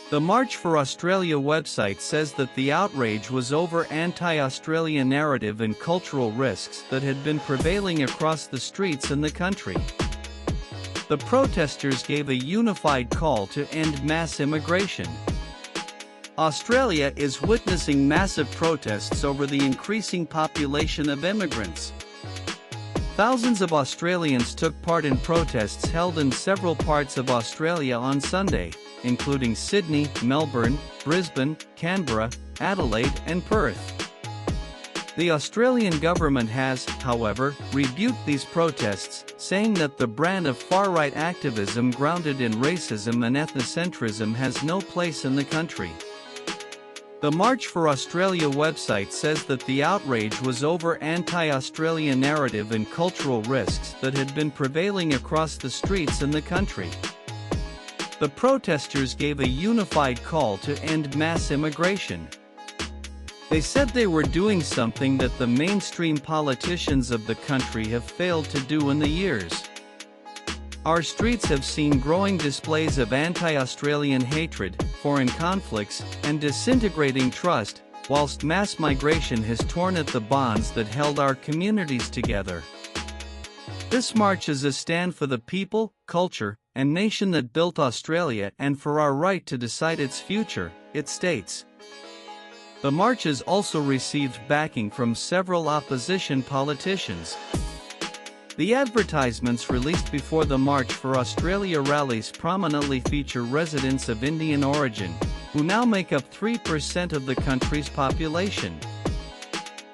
The March for Australia website says that the outrage was over anti-Australia narrative and cultural risks that had been prevailing across the streets in the country. The protesters gave a unified call to end mass immigration. Australia is witnessing massive protests over the increasing population of immigrants. Thousands of Australians took part in protests held in several parts of Australia on Sunday, including Sydney, Melbourne, Brisbane, Canberra, Adelaide, and Perth. The Australian government has, however, rebuked these protests, saying that the brand of far-right activism grounded in racism and ethnocentrism has no place in the country. The March for Australia website says that the outrage was over anti-Australia narrative and cultural risks that had been prevailing across the streets in the country. The protesters gave a unified call to end mass immigration. They said they were doing something that the mainstream politicians of the country have failed to do in the years. Our streets have seen growing displays of anti-Australian hatred, foreign conflicts, and disintegrating trust, whilst mass migration has torn at the bonds that held our communities together. This march is a stand for the people, culture, and nation that built Australia and for our right to decide its future, it states. The march has also received backing from several opposition politicians. The advertisements released before the March for Australia rallies prominently feature residents of Indian origin, who now make up 3% of the country's population.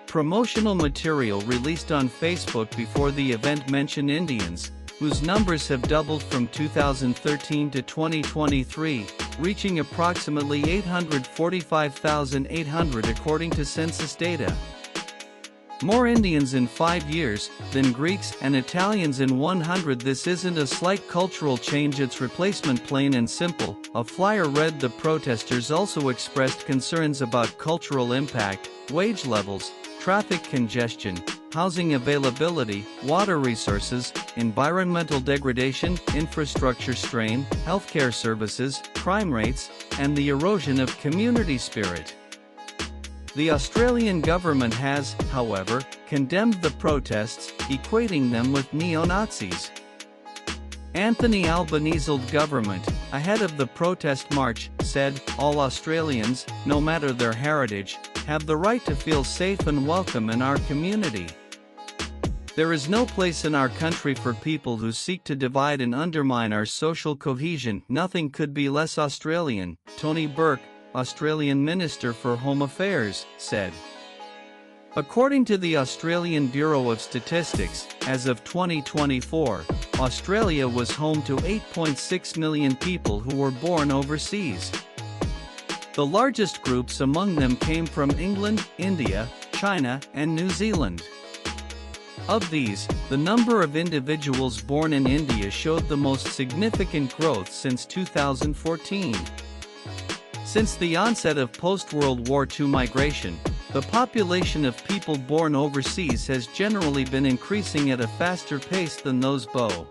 Promotional material released on Facebook before the event mentioned Indians, whose numbers have doubled from 2013 to 2023, reaching approximately 845,800 according to census data. More Indians in 5 years than Greeks and Italians in 100. This isn't a slight cultural change, it's replacement, plain and simple. A flyer read the protesters also expressed concerns about cultural impact, wage levels, traffic congestion, housing availability, water resources, environmental degradation, infrastructure strain, healthcare services, crime rates, and the erosion of community spirit. The Australian government has, however, condemned the protests, equating them with neo-Nazis. Anthony Albanese's government, ahead of the protest march, said, "All Australians, no matter their heritage, have the right to feel safe and welcome in our community. There is no place in our country for people who seek to divide and undermine our social cohesion." Nothing could be less Australian, Tony Burke, Australian Minister for Home Affairs, said. According to the Australian Bureau of Statistics, as of 2024, Australia was home to 8.6 million people who were born overseas. The largest groups among them came from England, India, China, and New Zealand. Of these, the number of individuals born in India showed the most significant growth since 2014. Since the onset of post-World War II migration, the population of people born overseas has generally been increasing at a faster pace than those born